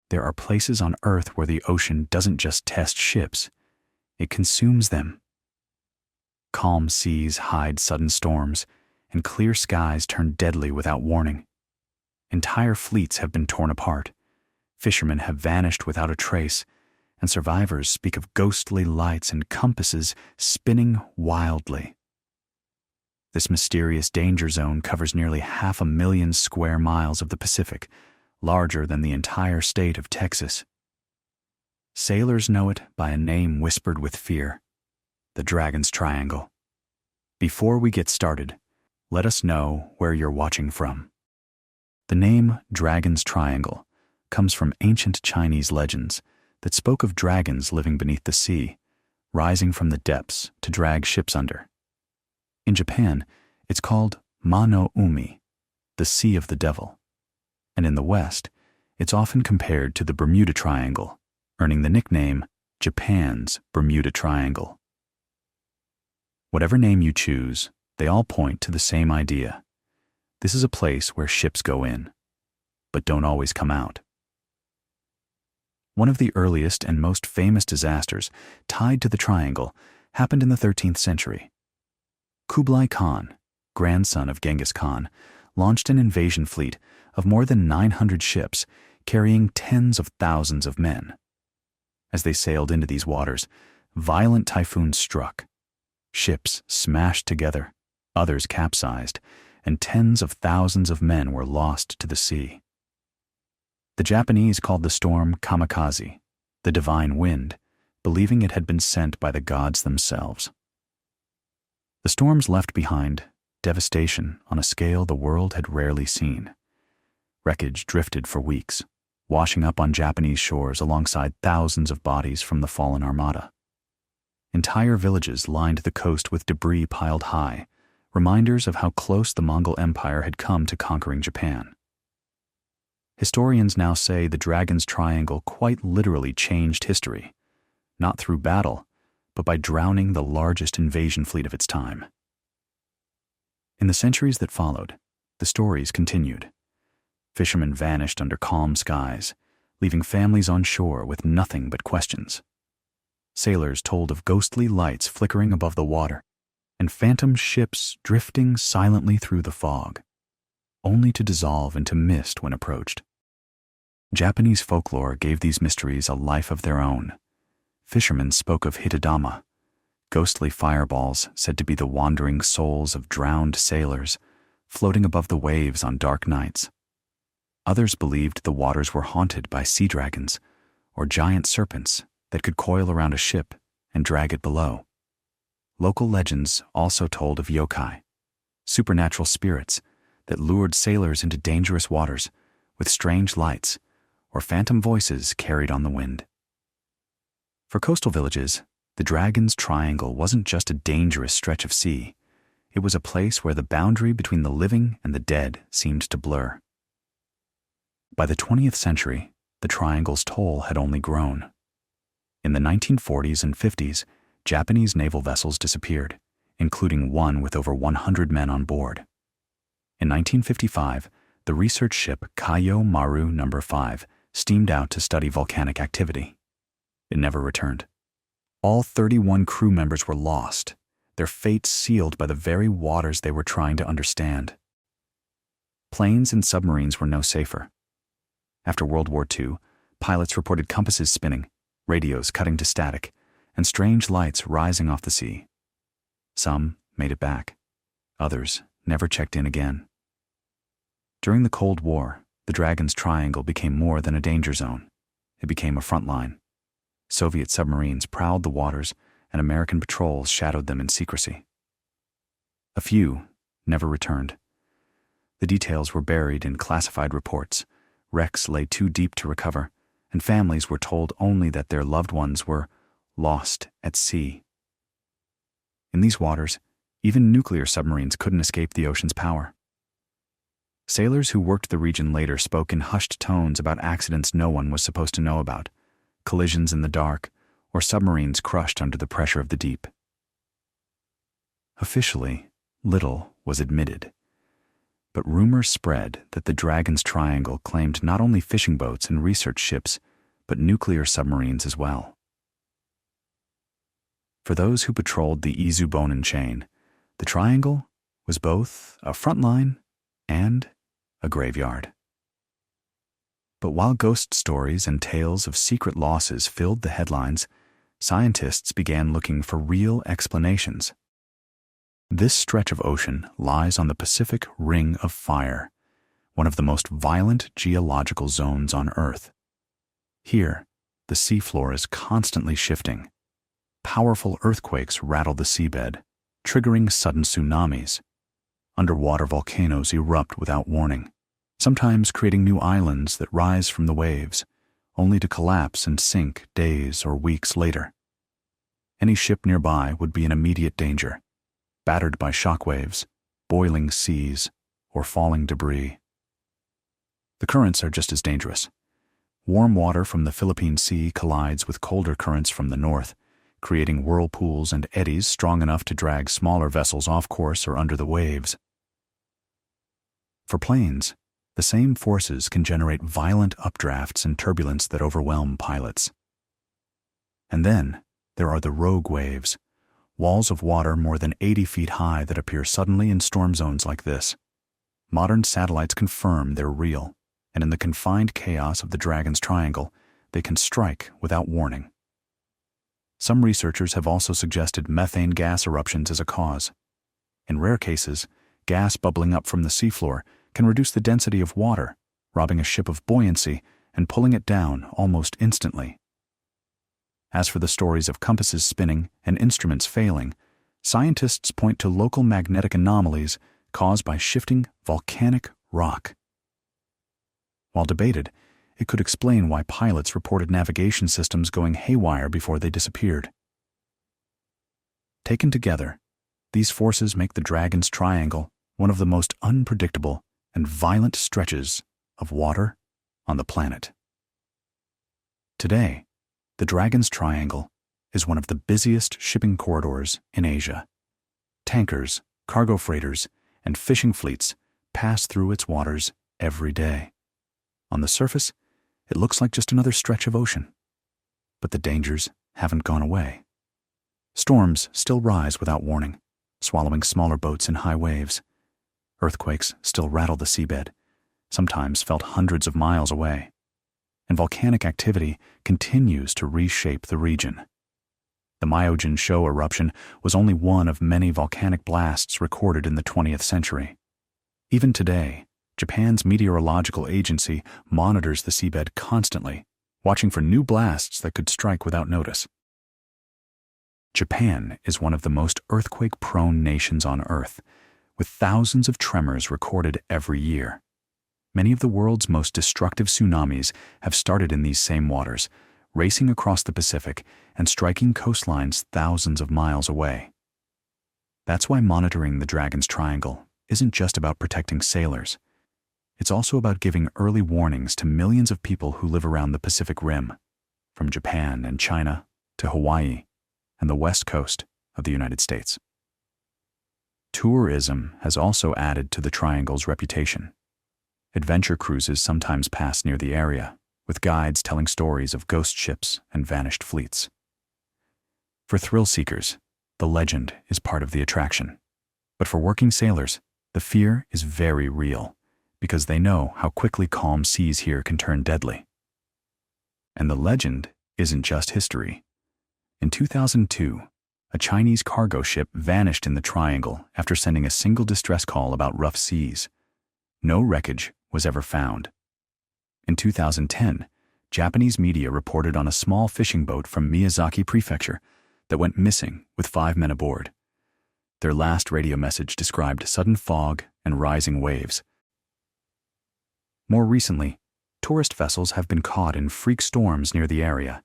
There are places on Earth where the ocean doesn't just test ships, it consumes them. Calm seas hide sudden storms, and clear skies turn deadly without warning. Entire fleets have been torn apart, fishermen have vanished without a trace, and survivors speak of ghostly lights and compasses spinning wildly. This mysterious danger zone covers nearly 500,000 square miles of the Pacific, larger than the entire state of Texas. Sailors know it by a name whispered with fear: the Dragon's Triangle. Before we get started, let us know where you're watching from. The name Dragon's Triangle comes from ancient Chinese legends that spoke of dragons living beneath the sea, rising from the depths to drag ships under. In Japan, it's called Ma no Umi, the Sea of the Devil. And in the West, it's often compared to the Bermuda Triangle, earning the nickname Japan's Bermuda Triangle. Whatever name you choose, they all point to the same idea. This is a place where ships go in, but don't always come out. One of the earliest and most famous disasters tied to the triangle happened in the 13th century. Kublai Khan, grandson of Genghis Khan, launched an invasion fleet of more than 900 ships carrying tens of thousands of men. As they sailed into these waters, violent typhoons struck. Ships smashed together, others capsized, and tens of thousands of men were lost to the sea. The Japanese called the storm kamikaze, the divine wind, believing it had been sent by the gods themselves. The storms left behind devastation on a scale the world had rarely seen. Wreckage drifted for weeks, washing up on Japanese shores alongside thousands of bodies from the fallen armada. Entire villages lined the coast with debris piled high, reminders of how close the Mongol Empire had come to conquering Japan. Historians now say the Dragon's Triangle quite literally changed history, not through battle, but by drowning the largest invasion fleet of its time. In the centuries that followed, the stories continued. Fishermen vanished under calm skies, leaving families on shore with nothing but questions. Sailors told of ghostly lights flickering above the water, and phantom ships drifting silently through the fog, only to dissolve into mist when approached. Japanese folklore gave these mysteries a life of their own. Fishermen spoke of hitodama, ghostly fireballs said to be the wandering souls of drowned sailors, floating above the waves on dark nights. Others believed the waters were haunted by sea dragons, or giant serpents that could coil around a ship and drag it below. Local legends also told of yokai, supernatural spirits that lured sailors into dangerous waters with strange lights or phantom voices carried on the wind. For coastal villages, the Dragon's Triangle wasn't just a dangerous stretch of sea. It was a place where the boundary between the living and the dead seemed to blur. By the 20th century, the triangle's toll had only grown. In the 1940s and 50s, Japanese naval vessels disappeared, including one with over 100 men on board. In 1955, the research ship Kaio Maru No. 5 steamed out to study volcanic activity. It never returned. All 31 crew members were lost, their fates sealed by the very waters they were trying to understand. Planes and submarines were no safer. After World War II, pilots reported compasses spinning, radios cutting to static, and strange lights rising off the sea. Some made it back. Others never checked in again. During the Cold War, the Dragon's Triangle became more than a danger zone. It became a front line. Soviet submarines prowled the waters, and American patrols shadowed them in secrecy. A few never returned. The details were buried in classified reports. Wrecks lay too deep to recover, and families were told only that their loved ones were lost at sea. In these waters, even nuclear submarines couldn't escape the ocean's power. Sailors who worked the region later spoke in hushed tones about accidents no one was supposed to know about, collisions in the dark, or submarines crushed under the pressure of the deep. Officially, little was admitted. But rumors spread that the Dragon's Triangle claimed not only fishing boats and research ships, but nuclear submarines as well. For those who patrolled the Izubonin chain, the Triangle was both a front line and a graveyard. But while ghost stories and tales of secret losses filled the headlines, scientists began looking for real explanations. This stretch of ocean lies on the Pacific Ring of Fire, one of the most violent geological zones on Earth. Here, the seafloor is constantly shifting. Powerful earthquakes rattle the seabed, triggering sudden tsunamis. Underwater volcanoes erupt without warning, sometimes creating new islands that rise from the waves, only to collapse and sink days or weeks later. Any ship nearby would be in immediate danger, battered by shockwaves, boiling seas, or falling debris. The currents are just as dangerous. Warm water from the Philippine Sea collides with colder currents from the north, creating whirlpools and eddies strong enough to drag smaller vessels off course or under the waves. For planes, the same forces can generate violent updrafts and turbulence that overwhelm pilots. And then there are the rogue waves, walls of water more than 80 feet high that appear suddenly in storm zones like this. Modern satellites confirm they're real, and in the confined chaos of the Dragon's Triangle, they can strike without warning. Some researchers have also suggested methane gas eruptions as a cause. In rare cases, gas bubbling up from the seafloor can reduce the density of water, robbing a ship of buoyancy and pulling it down almost instantly. As for the stories of compasses spinning and instruments failing, scientists point to local magnetic anomalies caused by shifting volcanic rock. While debated, it could explain why pilots reported navigation systems going haywire before they disappeared. Taken together, these forces make the Dragon's Triangle one of the most unpredictable and violent stretches of water on the planet. Today, the Dragon's Triangle is one of the busiest shipping corridors in Asia. Tankers, cargo freighters, and fishing fleets pass through its waters every day. On the surface, it looks like just another stretch of ocean. But the dangers haven't gone away. Storms still rise without warning, swallowing smaller boats in high waves. Earthquakes still rattle the seabed, sometimes felt hundreds of miles away. And volcanic activity continues to reshape the region. The Myojin Sho eruption was only one of many volcanic blasts recorded in the 20th century. Even today, Japan's meteorological agency monitors the seabed constantly, watching for new blasts that could strike without notice. Japan is one of the most earthquake-prone nations on Earth, with thousands of tremors recorded every year. Many of the world's most destructive tsunamis have started in these same waters, racing across the Pacific and striking coastlines thousands of miles away. That's why monitoring the Dragon's Triangle isn't just about protecting sailors. It's also about giving early warnings to millions of people who live around the Pacific Rim, from Japan and China to Hawaii and the west coast of the United States. Tourism has also added to the Triangle's reputation. Adventure cruises sometimes pass near the area, with guides telling stories of ghost ships and vanished fleets. For thrill seekers, the legend is part of the attraction. But for working sailors, the fear is very real, because they know how quickly calm seas here can turn deadly. And the legend isn't just history. In 2002, a Chinese cargo ship vanished in the Triangle after sending a single distress call about rough seas. No wreckage was ever found. In 2010, Japanese media reported on a small fishing boat from Miyazaki Prefecture that went missing with 5 men aboard. Their last radio message described sudden fog and rising waves. More recently, tourist vessels have been caught in freak storms near the area,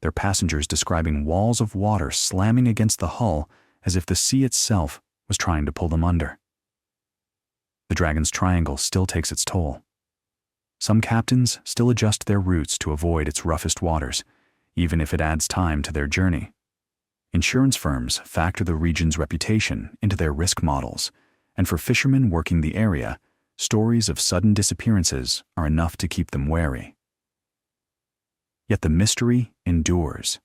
their passengers describing walls of water slamming against the hull as if the sea itself was trying to pull them under. The Dragon's Triangle still takes its toll. Some captains still adjust their routes to avoid its roughest waters, even if it adds time to their journey. Insurance firms factor the region's reputation into their risk models, and for fishermen working the area, stories of sudden disappearances are enough to keep them wary. Yet the mystery endures.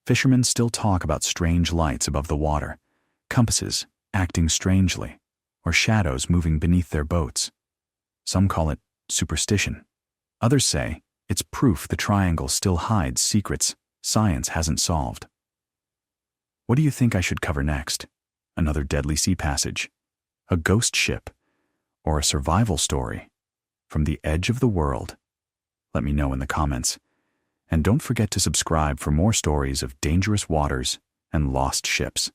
Fishermen still talk about strange lights above the water, compasses acting strangely, or shadows moving beneath their boats. Some call it superstition. Others say it's proof the triangle still hides secrets science hasn't solved. What do you think I should cover next? Another deadly sea passage, a ghost ship, or a survival story from the edge of the world? Let me know in the comments. And don't forget to subscribe for more stories of dangerous waters and lost ships.